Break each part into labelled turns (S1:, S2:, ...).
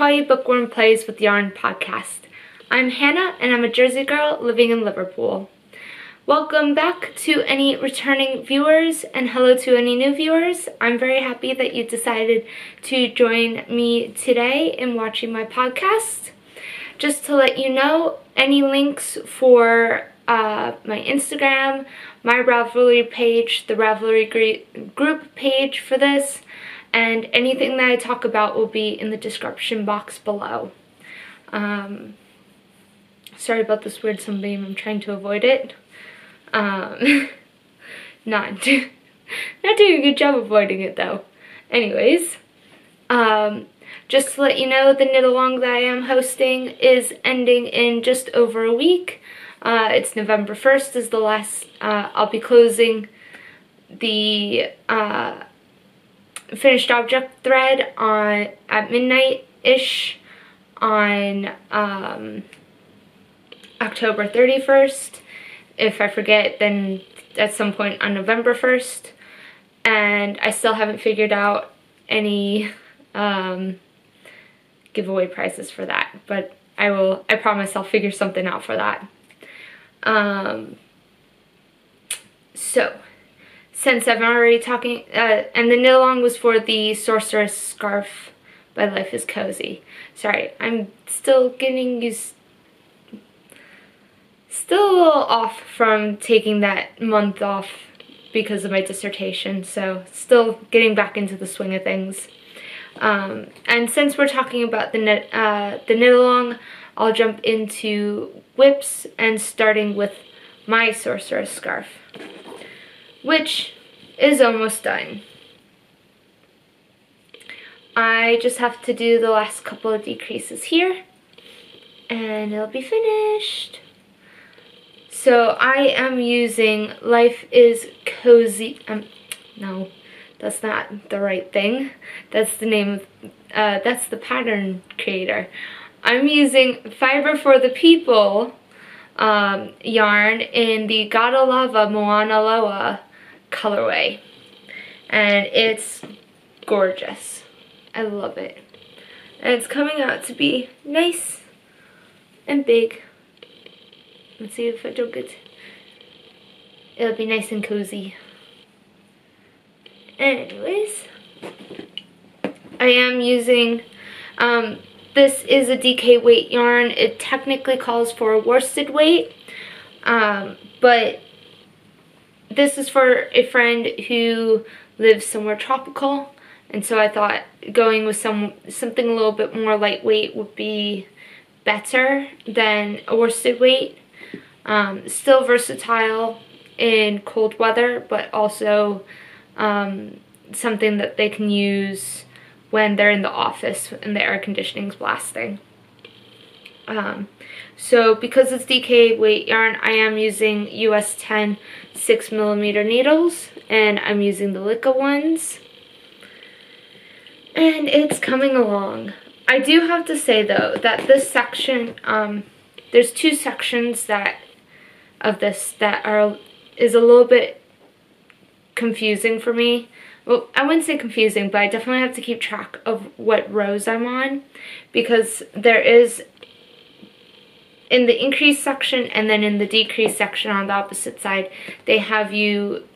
S1: YA Bookworm Plays with Yarn podcast. I'm Hannah and I'm a Jersey girl living in Liverpool. Welcome back to any returning viewers and hello to any new viewers. I'm very happy that you decided to join me today in watching my podcast. Just to let you know, any links for my Instagram, my Ravelry page, the Ravelry group page for this, and anything that I talk about will be in the description box below. Sorry about this weird sunbeam, I'm trying to avoid it. Not doing a good job avoiding it though. Anyways, just to let you know, the knit along that I am hosting is ending in just over a week. It's November 1st is the last, I'll be closing the finished object thread at midnight-ish on October 31st. If I forget, then at some point on November 1st. And I still haven't figured out any giveaway prizes for that, but I promise I'll figure something out for that. So, since I'm already talking, and the knit along was for the Sorceress Scarf by Life is Cozy. Sorry, I'm still getting still a little off from taking that month off because of my dissertation, so still getting back into the swing of things. And since we're talking about the knit along, I'll jump into whips and starting with my Sorceress Scarf, which is almost done. I just have to do the last couple of decreases here and it'll be finished. So I am using Life is Cozy, no, that's not the right thing. That's the name of, that's the pattern creator. I'm using Fiber for the People yarn in the Gata Lava Moana Loa colorway. And it's gorgeous. I love it. And it's coming out to be nice and big. Let's see if I don't get... It'll be nice and cozy. Anyways, I am using... this is a DK weight yarn. It technically calls for a worsted weight, but this is for a friend who lives somewhere tropical, and so I thought going with something a little bit more lightweight would be better than a worsted weight. Still versatile in cold weather, but also something that they can use when they're in the office and the air conditioning's blasting. So because it's DK weight yarn, I am using US 10 6mm needles, and I'm using the Licca ones. And it's coming along. I do have to say though that this section, there's two sections of this that is a little bit confusing for me. Well, I wouldn't say confusing, but I definitely have to keep track of what rows I'm on, because there is, in the increase section and then in the decrease section on the opposite side, they have you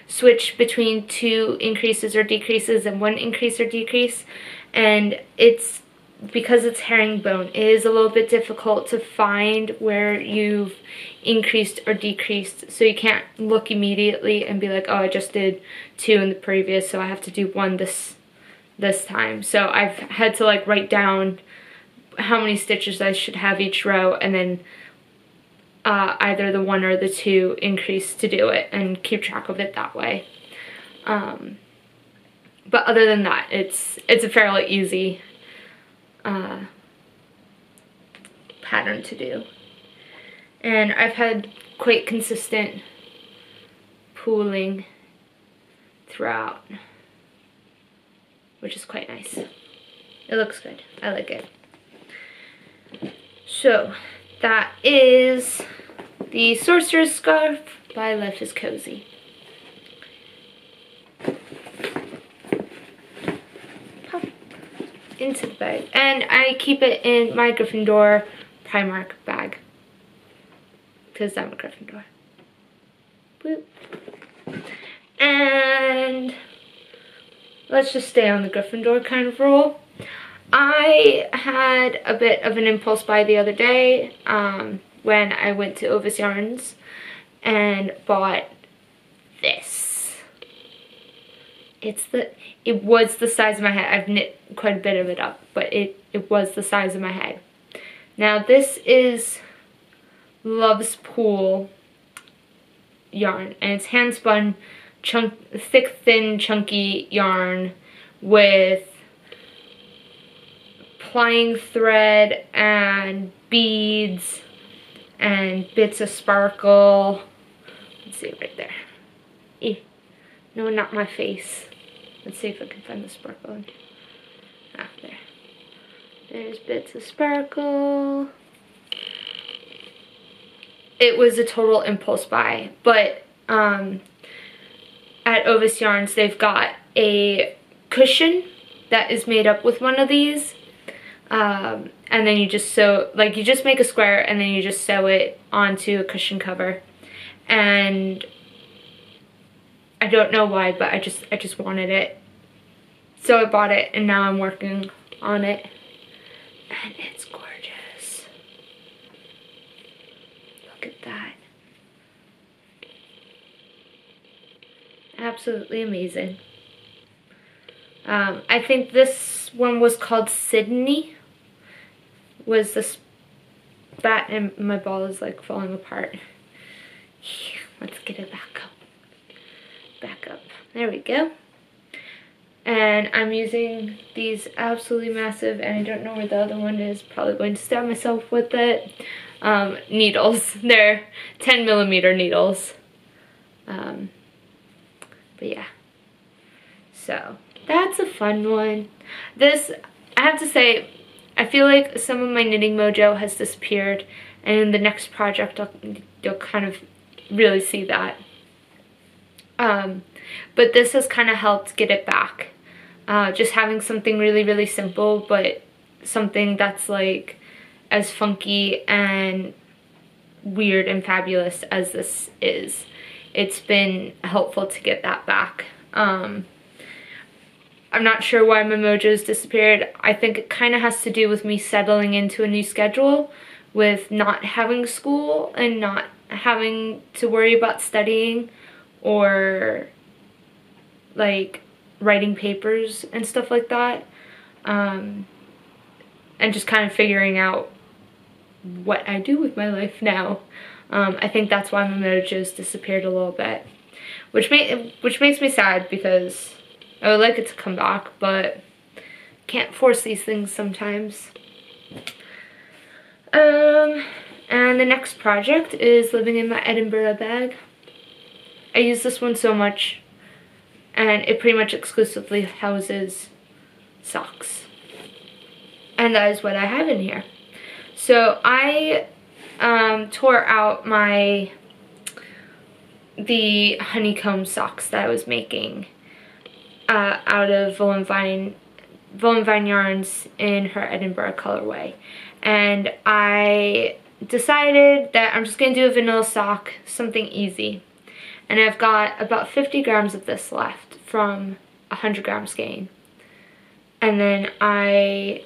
S1: switch between two increases or decreases and one increase or decrease, and it's because it's herringbone, it is a little bit difficult to find where you've increased or decreased, so you can't look immediately and be like, oh, I just did 2 in the previous, so I have to do 1 this time. So I've had to like write down how many stitches I should have each row, and then either the 1 or the 2 increase to do it, and keep track of it that way. But other than that, it's a fairly easy pattern to do, and I've had quite consistent pooling throughout, which is quite nice. It looks good. I like it. So that is the Sorceress Scarf by Life is Cozy. into the bag. And I keep it in my Gryffindor Primark bag, because I'm a Gryffindor. Boop. And let's just stay on the Gryffindor kind of roll. I had a bit of an impulse buy the other day when I went to Ovis Yarns and bought this. It was the size of my head. I've knit quite a bit of it up, but it was the size of my head. Now this is Love's Pool yarn, and it's hand spun, thick, thin, chunky yarn with plying thread and beads and bits of sparkle. Let's see right there. No, not my face. Let's see if I can find the sparkle. Ah, there. There's bits of sparkle. It was a total impulse buy, but at Ovis Yarns they've got a cushion that is made up with one of these. And then you just sew, like you just make a square and then you just sew it onto a cushion cover. And I don't know why, but I just wanted it. So I bought it and now I'm working on it. And it's gorgeous. Look at that. Absolutely amazing. I think this one was called Sydney. Was this that, and my ball is like falling apart. Let's get it back up. Back up. There we go. And I'm using these absolutely massive, and I don't know where the other one is, probably going to stab myself with it, needles. They're 10mm needles. But yeah. So that's a fun one. This, I have to say, I feel like some of my knitting mojo has disappeared, and in the next project you'll kind of really see that. But this has kind of helped get it back. Just having something really, really simple, but something that's like as funky and weird and fabulous as this is. It's been helpful to get that back. I'm not sure why my mojo's disappeared. I think it kind of has to do with me settling into a new schedule with not having school and not having to worry about studying or like writing papers and stuff like that. And just kind of figuring out what I do with my life now. I think that's why my mojo's disappeared a little bit, which makes me sad because I would like it to come back, but can't force these things sometimes. And the next project is living in my Edinburgh bag. I use this one so much, and it pretty much exclusively houses socks. And that is what I have in here. So I tore out the honeycomb socks that I was making out of Vine yarns in her Edinburgh colorway, and I decided that I'm just going to do a vanilla sock, something easy. And I've got about 50 grams of this left from a 100 gram skein. And then I'm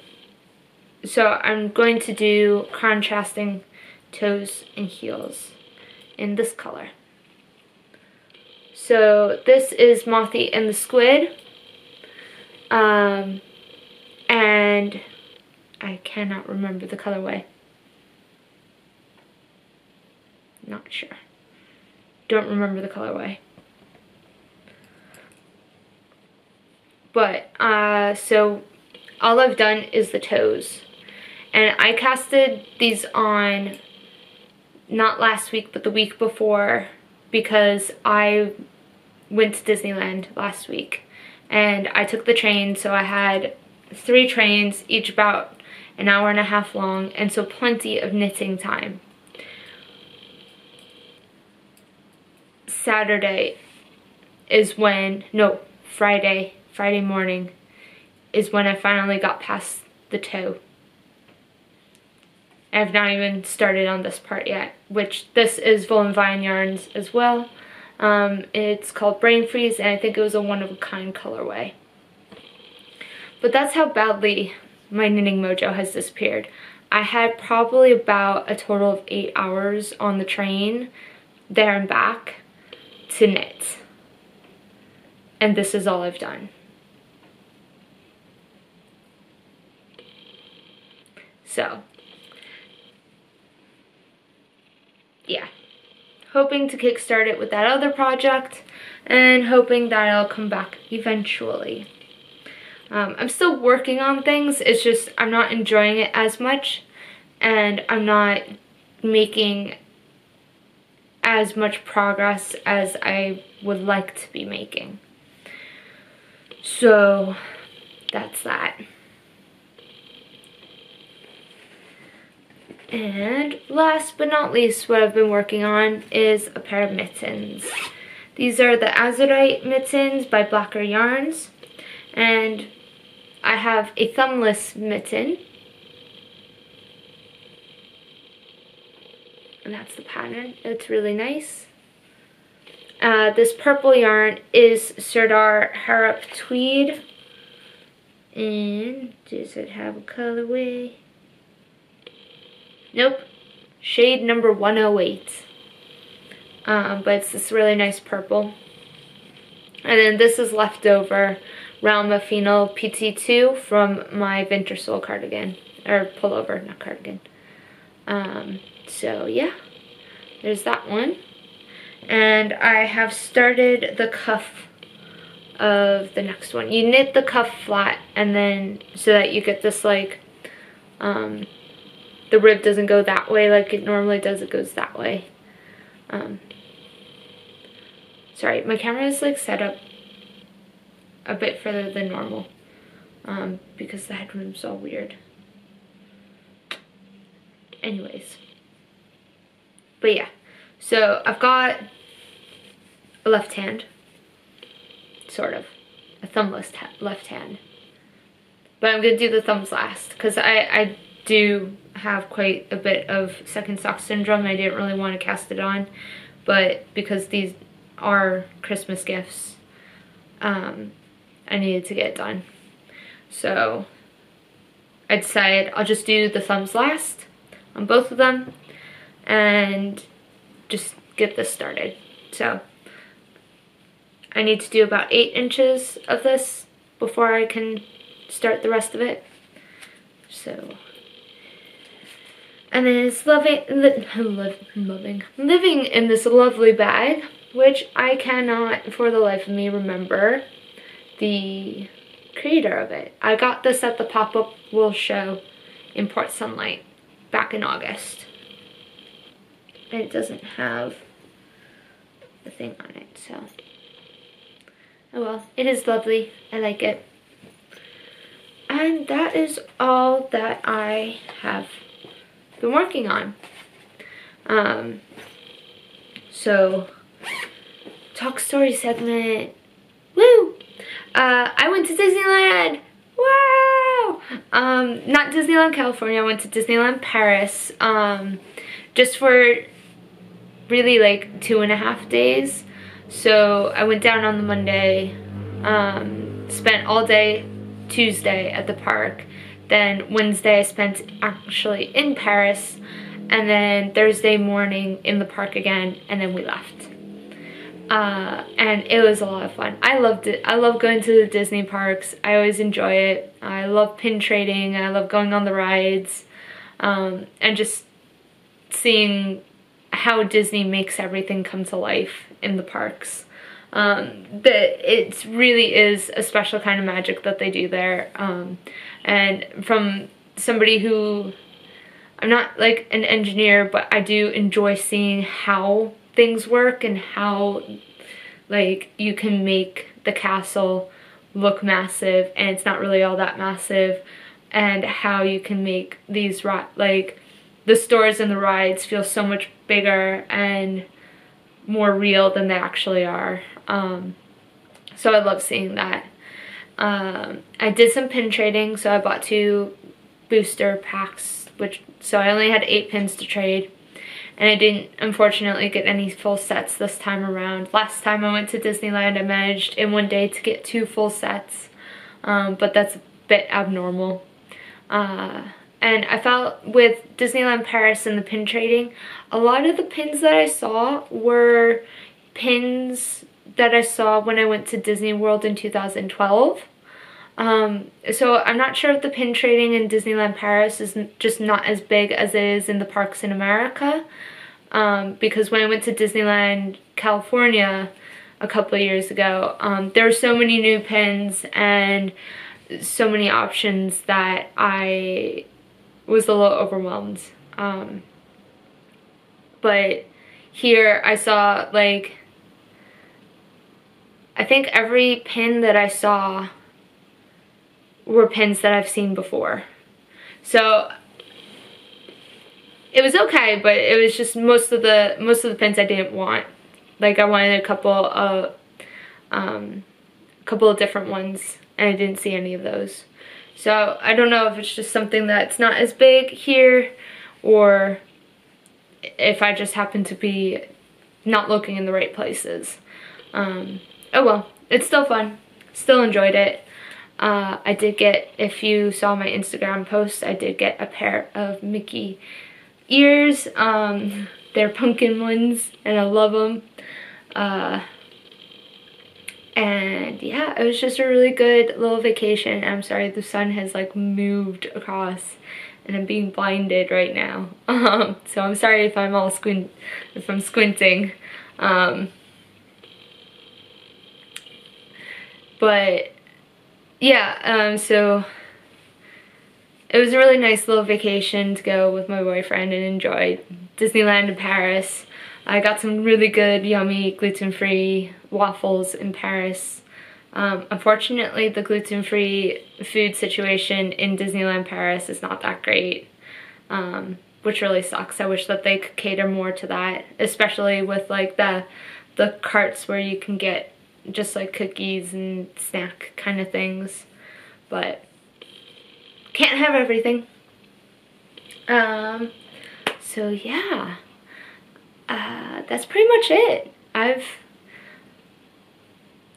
S1: going to do contrasting toes and heels in this color. So this is Mothy and the Squid. And I cannot remember the colorway. Not sure. Don't remember the colorway. But, so all I've done is the toes. And I casted these on not last week, but the week before, because I went to Disneyland last week. And I took the train, so I had 3 trains, each about an hour and a half long, and so plenty of knitting time. Saturday is when, no, Friday morning is when I finally got past the toe. I've not even started on this part yet, which this is Wool and Vine yarns as well. It's called Brain Freeze, and I think it was a one-of-a-kind colorway. But that's how badly my knitting mojo has disappeared. I had probably about a total of 8 hours on the train there and back to knit. And this is all I've done. So, yeah. Hoping to kickstart it with that other project and hoping that it'll come back eventually. I'm still working on things, it's just I'm not enjoying it as much and I'm not making as much progress as I would like to be making. So that's that. And last but not least, what I've been working on is a pair of mittens. These are the Azurite mittens by Blacker Yarns, and I have a thumbless mitten, and that's the pattern. It's really nice. This purple yarn is Serdar Harap Tweed, and does it have a colorway? Nope, shade number 108. But it's this really nice purple. And then this is leftover Realma Phenol PT2 from my Winter Soul cardigan, or pullover, not cardigan. So yeah, there's that one. And I have started the cuff of the next one. You knit the cuff flat, and then so that you get this like, the rib doesn't go that way like it normally does, it goes that way. Sorry, my camera is like set up a bit further than normal because the headroom's all weird. Anyways. But yeah, so I've got a left hand, sort of, a thumbless left hand. But I'm going to do the thumbs last because I do have quite a bit of second sock syndrome. I didn't really want to cast it on, but because these are Christmas gifts, I needed to get it done. So I decided I'll just do the thumbs last on both of them and just get this started. So I need to do about 8 inches of this before I can start the rest of it. So, and then it's living in this lovely bag, which I cannot for the life of me remember the creator of it. I got this at the pop-up wool show in Port Sunlight back in August. And it doesn't have the thing on it, so oh well, it is lovely. I like it. And that is all that I have been working on. So talk story segment. Woo! I went to Disneyland. Wow! Not Disneyland California, I went to Disneyland Paris. Just for really like 2.5 days. So I went down on the Monday, spent all day Tuesday at the park, then Wednesday I spent actually in Paris, and then Thursday morning in the park again, and then we left. And it was a lot of fun. I loved it. I love going to the Disney parks. I always enjoy it. I love pin trading. I love going on the rides, and just seeing how Disney makes everything come to life in the parks. It really is a special kind of magic that they do there. And from somebody who, I'm not like an engineer, but I do enjoy seeing how things work and how like you can make the castle look massive and it's not really all that massive, and how you can make these like the stores and the rides feel so much bigger and more real than they actually are. So I love seeing that. I did some pin trading, so I bought 2 booster packs, so I only had 8 pins to trade. And I didn't, unfortunately, get any full sets this time around. Last time I went to Disneyland, I managed in one day to get 2 full sets. But that's a bit abnormal. And I felt with Disneyland Paris and the pin trading, a lot of the pins that I saw were pins that I saw when I went to Disney World in 2012. So I'm not sure if the pin trading in Disneyland Paris is just not as big as it is in the parks in America. Because when I went to Disneyland California a couple of years ago, there were so many new pins and so many options that I was a little overwhelmed. But here I saw, like, I think every pin that I saw were pins that I've seen before. So it was okay, but it was just most of the pins I didn't want. Like, I wanted a couple of different ones, and I didn't see any of those. So I don't know if it's just something that's not as big here, or if I just happen to be not looking in the right places. Oh well, it's still fun. Still enjoyed it. I did get, if you saw my Instagram post, I did get a pair of Mickey ears. They're pumpkin ones, and I love them. And yeah, it was just a really good little vacation. I'm sorry the sun has like moved across and I'm being blinded right now. So I'm sorry if I'm all squinting. But yeah, so it was a really nice little vacation to go with my boyfriend and enjoy Disneyland in Paris. I got some really good, yummy, gluten-free waffles in Paris. Unfortunately, the gluten-free food situation in Disneyland Paris is not that great, which really sucks. I wish that they could cater more to that, especially with like the carts where you can get just like cookies and snack kind of things, but can't have everything. So yeah. That's pretty much it.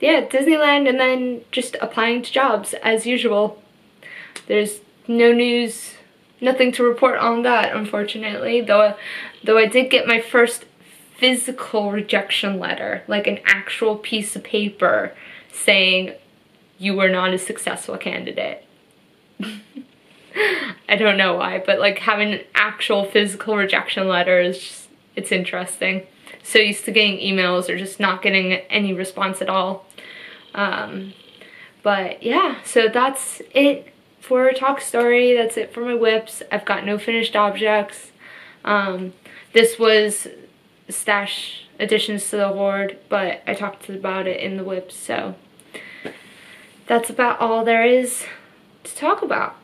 S1: Disneyland and then just applying to jobs as usual. There's no news, nothing to report on that, unfortunately, though I did get my first physical rejection letter, like an actual piece of paper saying you were not a successful candidate. I don't know why, but like having an actual physical rejection letter is just, it's interesting. So used to getting emails or just not getting any response at all. But yeah, so that's it for Talk Story. That's it for my whips. I've got no finished objects. This was stash additions to the hoard, but I talked about it in the whips, so that's about all there is to talk about.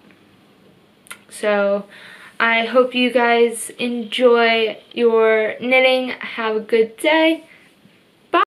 S1: So I hope you guys enjoy your knitting. Have a good day.